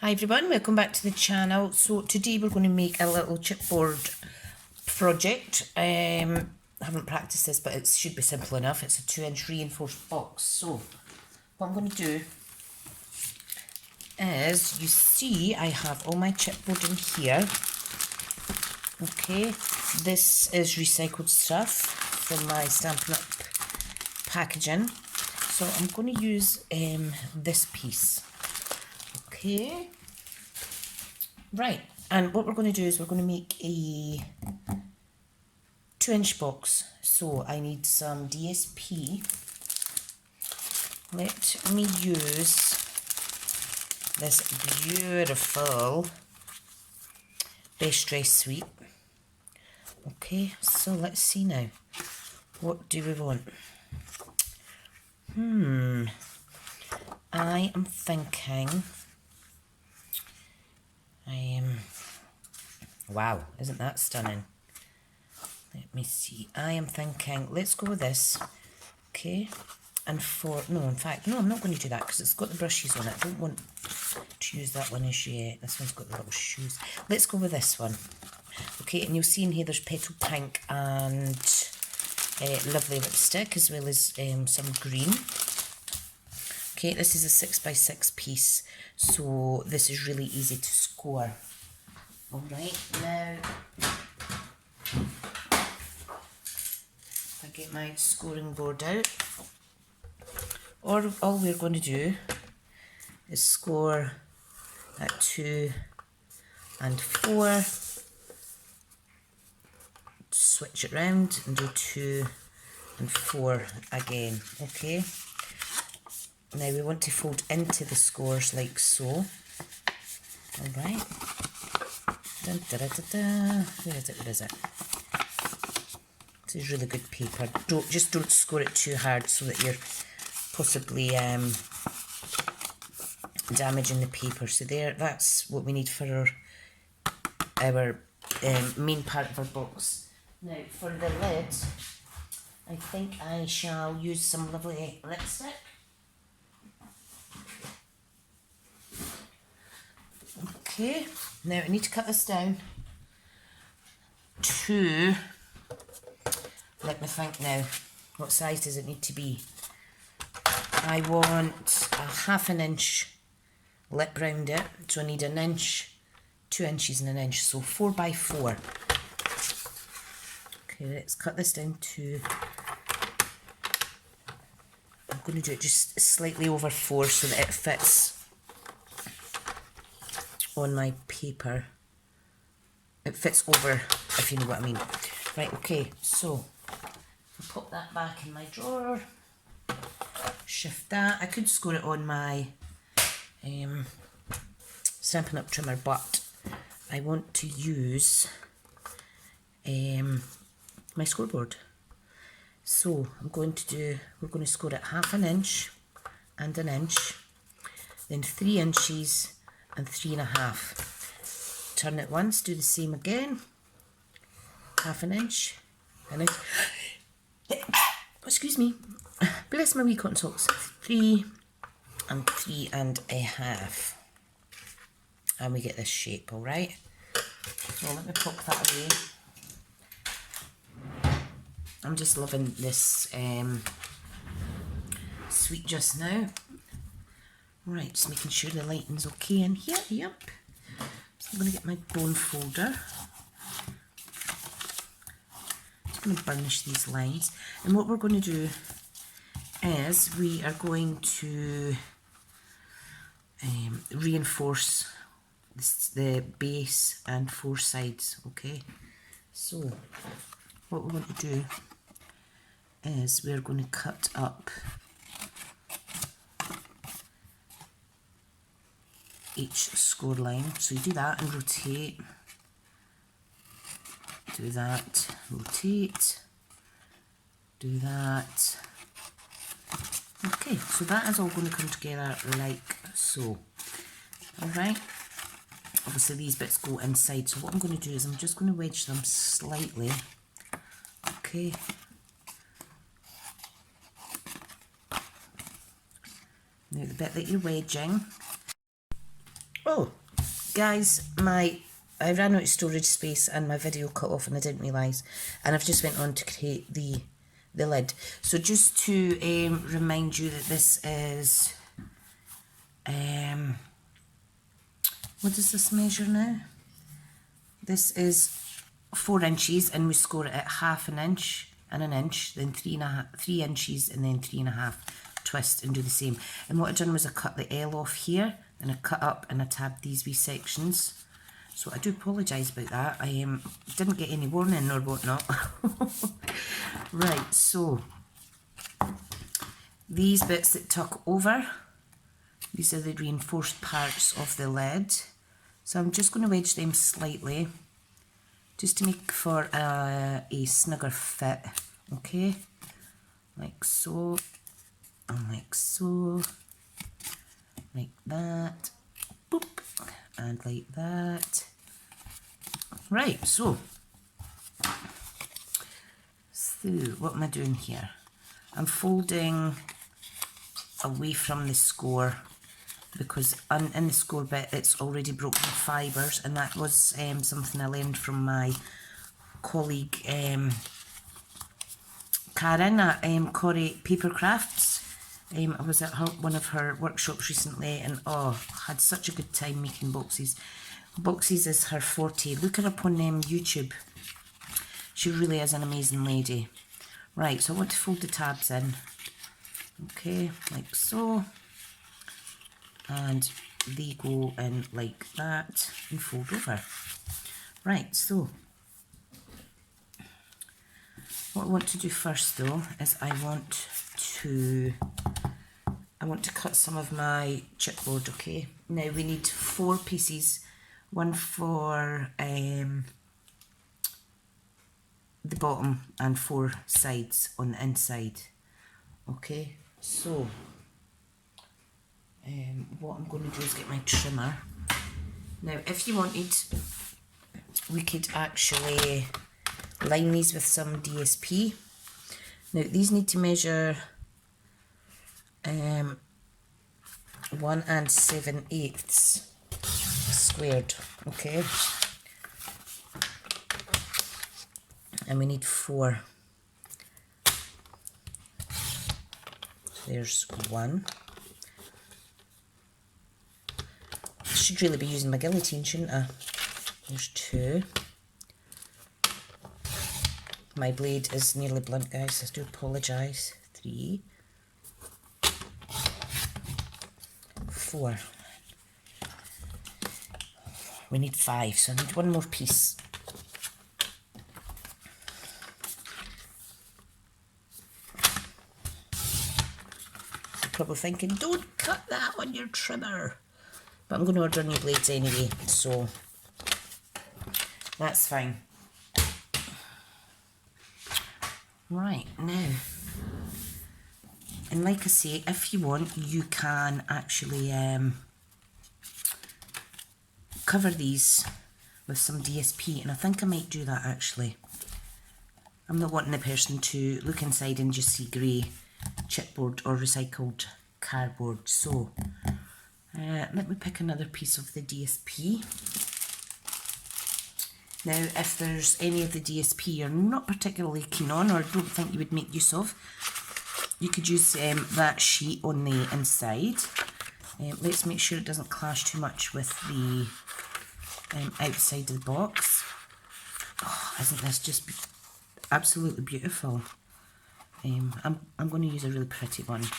Hi everyone, welcome back to the channel. So today we're going to make a little chipboard project. I haven't practiced this, but it should be simple enough. It's a 2-inch reinforced box. So what I'm going to do is, you see I have all my chipboard in here. Okay, this is recycled stuff from my Stampin' Up packaging. So I'm going to use this piece. Okay, right, and what we're going to do is we're going to make a 2-inch box. So I need some DSP. Let me use this beautiful Best Dress Suite. Okay, so let's see now. What do we want? I am thinking, wow, isn't that stunning? Let me see. I am thinking, let's go with this. Okay, and in fact, I'm not going to do that because it's got the brushes on it. I don't want to use that one as yet. This one's got the little shoes. Let's go with this one. Okay, and you'll see in here there's petal pink and lovely lipstick, as well as some green. Okay, this is a 6x6 piece, so this is really easy to score. Alright, now I get my scoring board out, or all we're going to do is score at 2 and 4, switch it round and do 2 and 4 again. Okay, now we want to fold into the scores like so. Alright, where is it? This is really good paper. Just don't score it too hard so that you're possibly damaging the paper. So that's what we need for our main part of our box. Now for the lid, I think I shall use some lovely lipstick. Okay, now I need to cut this down to, let me think now, what size does it need to be? I want a 1/2 inch lip round it, so I need 1 inch, 2 inches and 1 inch, so 4 by 4. Okay, let's cut this down to, I'm going to do it just slightly over 4 so that it fits on my paper. It fits over, if you know what I mean. Right, okay, so I'll pop that back in my drawer, shift that. I could score it on my Stampin' Up trimmer, but I want to use my scoreboard. So we're going to score it 1/2 inch and 1 inch, then 3 inches and 3.5. Turn it once, do the same again, 1/2 inch, and excuse me, bless my wee cotton socks, 3 and 3.5, and we get this shape. All right, so let me pop that away. I'm just loving this suite just now. Right, just making sure the lighting's okay in here. Yep. So I'm going to get my bone folder. Just going to burnish these lines. And what we're going to do is we are going to reinforce the base and 4 sides. Okay. So what we're going to do is we're going to cut up each score line. So you do that and rotate, do that, rotate, do that. Okay, so that is all going to come together like so. Alright, obviously these bits go inside, so what I'm going to do is I'm just going to wedge them slightly. Okay, now the bit that you're wedging, Oh, guys, I ran out of storage space and my video cut off and I didn't realise. And I've just went on to create the lid. So just to remind you that this is, what does this measure now? This is 4 inches and we score it at 1/2 inch and 1 inch, then 3 inches and then 3.5. Twist and do the same. And what I've done was I cut the L off here and I cut up and I tabbed these wee sections. So I do apologise about that. I didn't get any warning or whatnot. Right, so these bits that tuck over, these are the reinforced parts of the lid. So I'm just going to wedge them slightly just to make for a snugger fit. Okay, like so, and like so, like that, boop, and like that. Right, so what am I doing here? I'm folding away from the score because in the score bit it's already broken fibres, and that was something I learned from my colleague Karen at Corrie Paper Crafts. I was at one of her workshops recently and had such a good time making boxes. Boxes is her forte. Look her up on YouTube. She really is an amazing lady. Right, so I want to fold the tabs in. Okay, like so. And they go in like that and fold over. Right, so what I want to do first though is I want to cut some of my chipboard, okay? Now we need 4 pieces, one for the bottom and 4 sides on the inside. Okay, so what I'm going to do is get my trimmer. Now if you wanted, we could actually line these with some DSP. Now these need to measure 1 7/8 squared, okay? And we need 4. There's 1. I should really be using my guillotine, shouldn't I? There's 2. My blade is nearly blunt, guys, I do apologise. 3. 4. We need 5, so I need 1 more piece. You're probably thinking, don't cut that on your trimmer. But I'm going to order new blades anyway, so that's fine. Right, now, and like I say, if you want, you can actually cover these with some DSP, and I think I might do that actually. I'm not wanting the person to look inside and just see grey chipboard or recycled cardboard, so let me pick another piece of the DSP. Now if there's any of the DSP you're not particularly keen on or don't think you would make use of, you could use that sheet on the inside. Let's make sure it doesn't clash too much with the outside of the box. Oh, isn't this just absolutely beautiful? I'm going to use a really pretty one,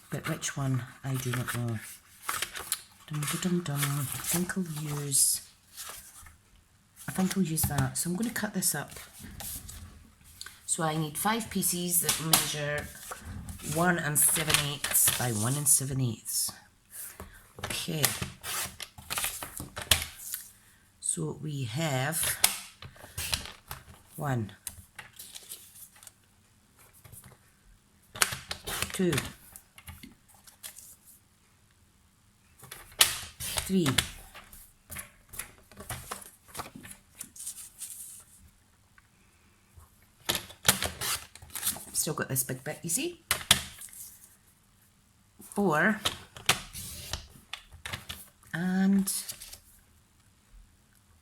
but which one I do not know. Dum, dum, dum. I think I'll use that. So I'm going to cut this up. So I need 5 pieces that measure 1 7/8 by 1 7/8. Okay. So we have 1, 2, 3, 4. Still got this big bit, you see? 4, and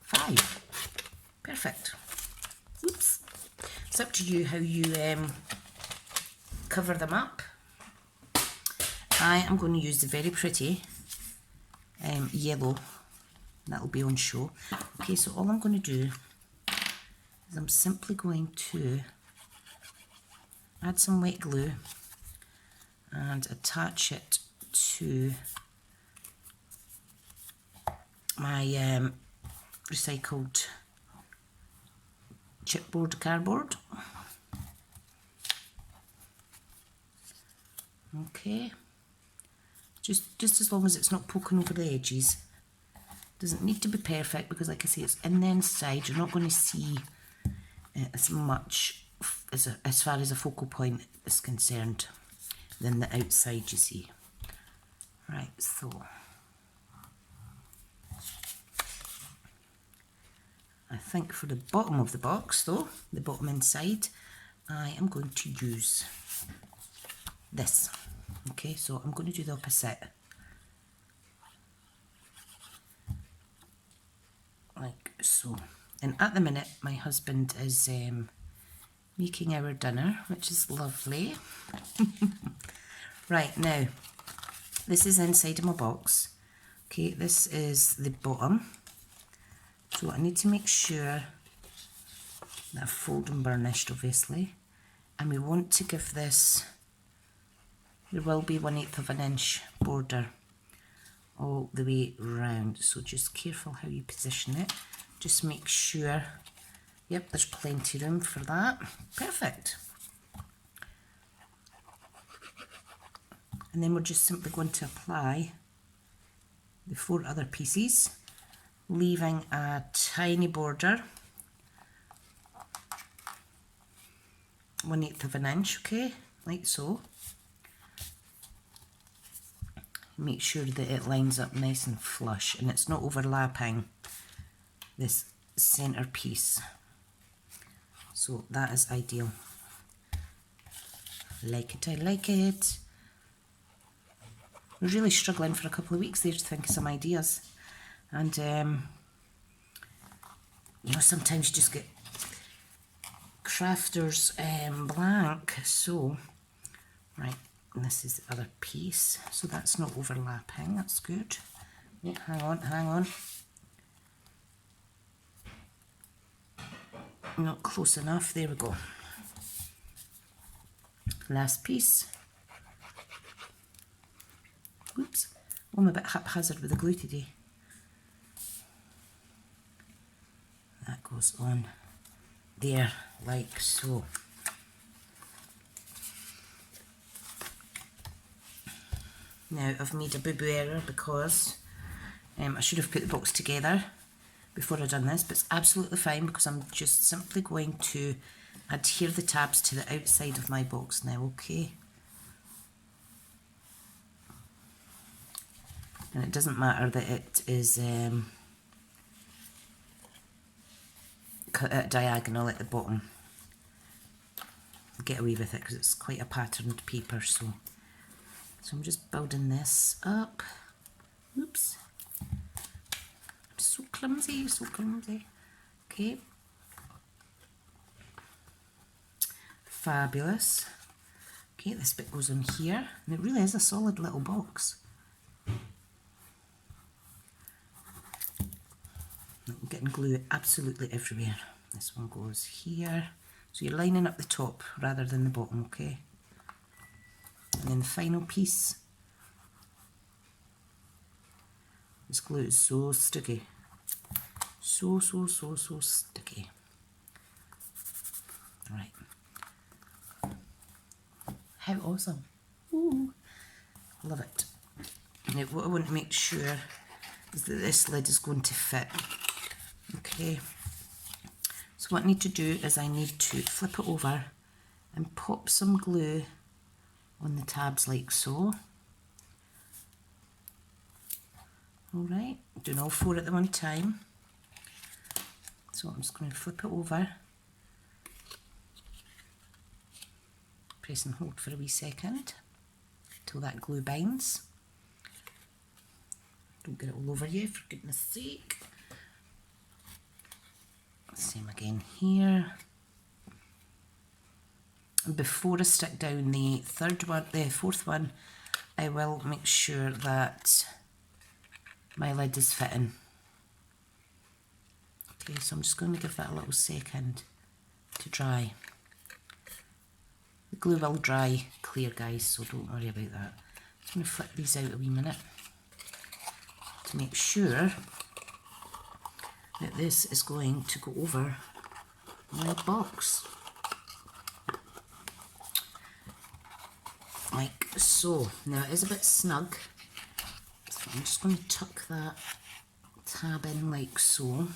5. Perfect. Oops. It's up to you how you cover them up. I am going to use the very pretty yellow. That'll be on show. Okay, so all I'm going to do is I'm simply going to add some wet glue and attach it to my recycled chipboard cardboard. Okay, just as long as it's not poking over the edges. Doesn't need to be perfect because, like I say, it's in the inside. You're not going to see as much as far as a focal point is concerned than the outside, you see. Right, so I think for the bottom of the box, though, the bottom inside, I am going to use this. Okay, so I'm going to do the opposite. Like so. And at the minute, my husband is making our dinner, which is lovely. Right, now, this is inside of my box. Okay, this is the bottom. So I need to make sure that I've folded and burnished, obviously. And we want to give this, there will be 1/8 of an inch border all the way round. So just careful how you position it. Just make sure, yep, there's plenty of room for that. Perfect. And then we're just simply going to apply the 4 other pieces, leaving a tiny border, 1/8 of an inch, okay, like so. Make sure that it lines up nice and flush and it's not overlapping this centre piece. So that is ideal. Like it, I like it. I was really struggling for a couple of weeks there to think of some ideas. And, you know, sometimes you just get crafter's blank. So, right, and this is the other piece. So that's not overlapping, that's good. Yeah, hang on. Not close enough, there we go. Last piece. Oops, I'm a bit haphazard with the glue today. That goes on there, like so. Now I've made a boo-boo error because I should have put the box together before I've done this, but it's absolutely fine because I'm just simply going to adhere the tabs to the outside of my box now, okay? And it doesn't matter that it is cut at diagonal at the bottom. Get away with it because it's quite a patterned paper, so I'm just building this up. Oops. I'm so clumsy, so clumsy. Okay. Fabulous. Okay, this bit goes on here, and it really is a solid little box. I'm getting glue absolutely everywhere. This one goes here. So you're lining up the top rather than the bottom, okay? And then the final piece. This glue is so sticky. So sticky. Right. How awesome. Ooh. Love it. Now what I want to make sure is that this lid is going to fit. Okay. So what I need to do is I need to flip it over and pop some glue on the tabs like so. Alright, doing all 4 at the one time. So I'm just going to flip it over, press and hold for a wee second till that glue binds. Don't get it all over you, for goodness sake. Same again here. And before I stick down the fourth one, I will make sure that my lid is fitting. Okay, so I'm just going to give that a little second to dry. The glue will dry clear, guys, so don't worry about that. I'm just going to flip these out a wee minute to make sure that this is going to go over my box. Like so. Now it is a bit snug, so I'm just going to tuck that tab in like so.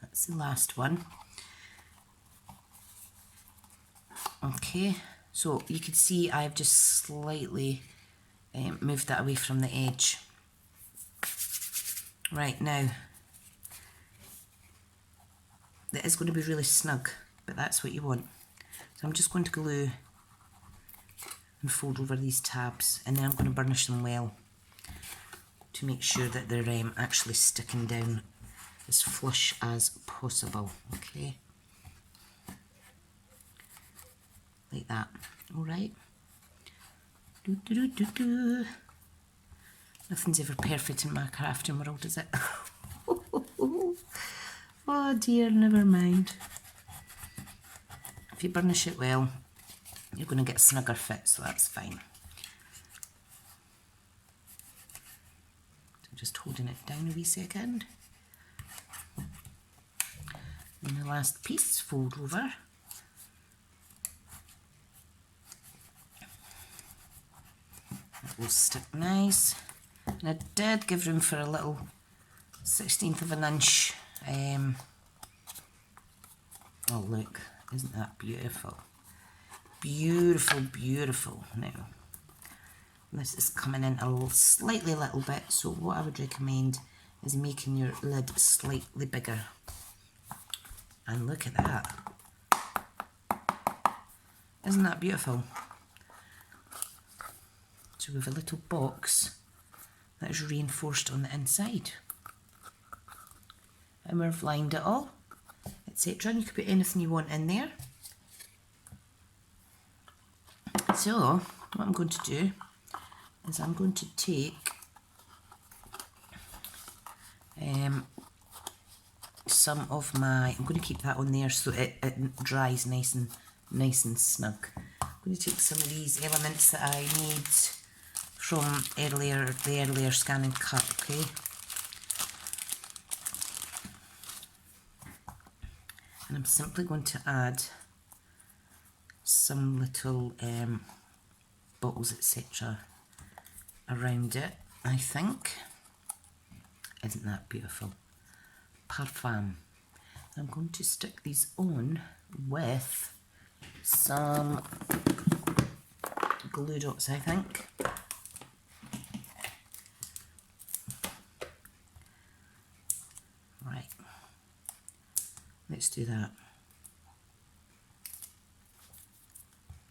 That's the last one. Okay, so you can see I've just slightly moved that away from the edge. Right, now that is going to be really snug, but that's what you want. So I'm just going to glue and fold over these tabs, and then I'm going to burnish them well to make sure that they're actually sticking down as flush as possible. Okay, like that. All right. Nothing's ever perfect in my crafting world, is it? Oh dear, never mind. If you burnish it well, you're going to get a snugger fit, so that's fine. So just holding it down a wee second. And the last piece, fold over. That will stick nice. And I did give room for a little 1/16 of an inch. Oh look, isn't that beautiful? Beautiful, beautiful. Now, this is coming in a slightly little bit, so what I would recommend is making your lid slightly bigger. And look at that. Isn't that beautiful? So we have a little box that is reinforced on the inside. And we've lined it all, etc. And you can put anything you want in there. So, what I'm going to do is I'm going to take some of my, I'm going to keep that on there so it dries nice and snug. I'm going to take some of these elements that I need from the earlier scan and cut, okay? And I'm simply going to add some little bottles, etc. around it, I think. Isn't that beautiful? Parfum. I'm going to stick these on with some glue dots, I think. Right. Let's do that.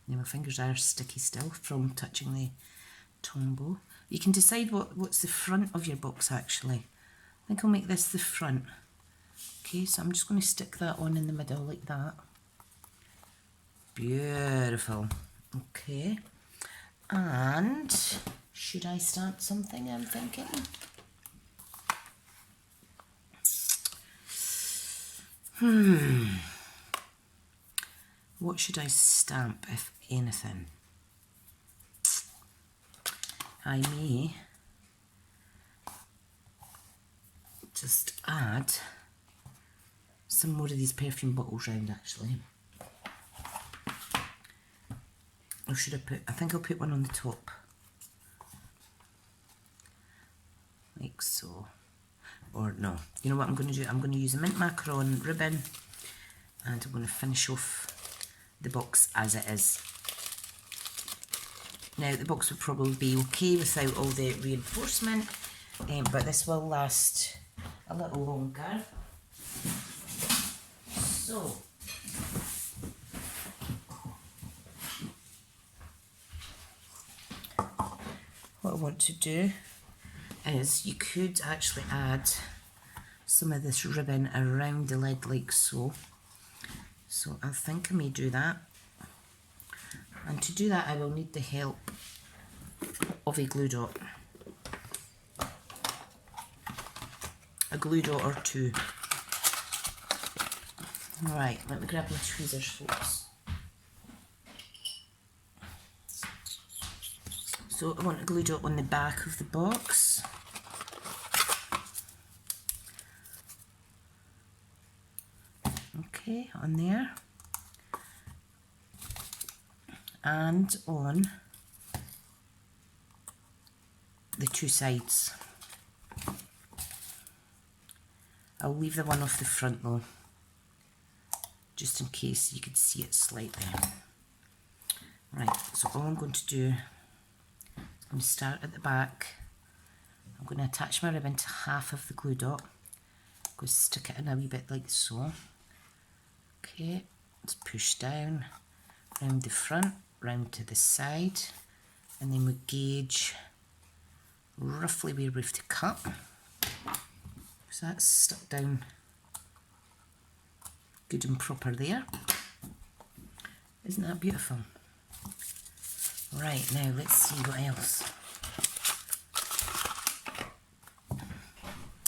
Now my fingers are sticky still from touching the tombow. You can decide what's the front of your box actually. I think I'll make this the front. Okay, so I'm just going to stick that on in the middle like that. Beautiful. Okay. And should I stamp something, I'm thinking? What should I stamp, if anything? I may just add some more of these perfume bottles round, actually. Or should I think I'll put one on the top. Like so. Or no, you know what I'm going to do? I'm going to use a mint macaron ribbon and I'm going to finish off the box as it is. Now the box would probably be okay without all the reinforcement, but this will last a little longer. So, what I want to do is you could actually add some of this ribbon around the lid like so. So I think I may do that. And to do that I will need the help of a glue dot. A glue dot or two. Right, let me grab my tweezers, folks. So I want a glue dot on the back of the box. Okay, on there. And on the two sides. I'll leave the one off the front though, just in case you could see it slightly. Right, so all I'm going to do, I'm going to start at the back. I'm going to attach my ribbon to half of the glue dot. I'm going to stick it in a wee bit like so. Okay, let's push down, round the front, round to the side, and then we gauge roughly where we have to cut. So that's stuck down good and proper there. Isn't that beautiful? Right, now let's see what else.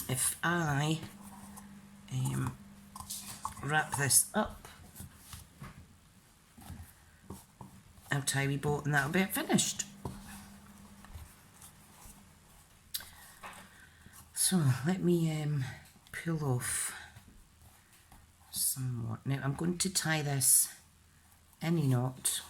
If I wrap this up, I'll tie a wee bow and that'll be it finished. So let me pull off some more. Now I'm going to tie this in a knot.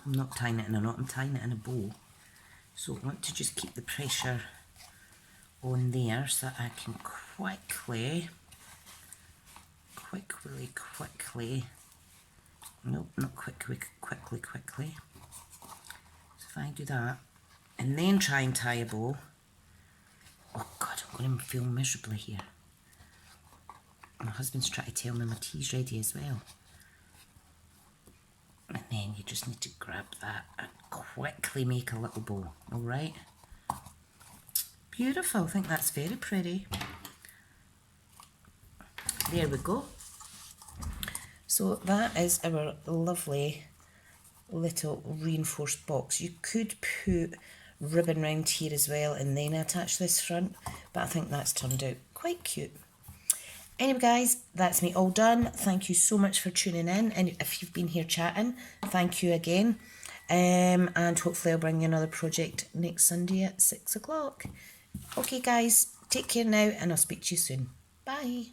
I'm not tying it in a knot, I'm tying it in a bow. So I want to just keep the pressure on there so that I can quickly, nope, not quickly. So if I do that, and then try and tie a bow, oh God, I'm going to feel miserably here. My husband's trying to tell me my tea's ready as well. And then you just need to grab that and quickly make a little bow, alright? Beautiful, I think that's very pretty. There we go. So that is our lovely little reinforced box. You could put ribbon round here as well and then attach this front, but I think that's turned out quite cute. Anyway guys, that's me all done. Thank you so much for tuning in, and if you've been here chatting, thank you again. And hopefully I'll bring you another project next Sunday at 6 o'clock. Okay guys, take care now and I'll speak to you soon. Bye.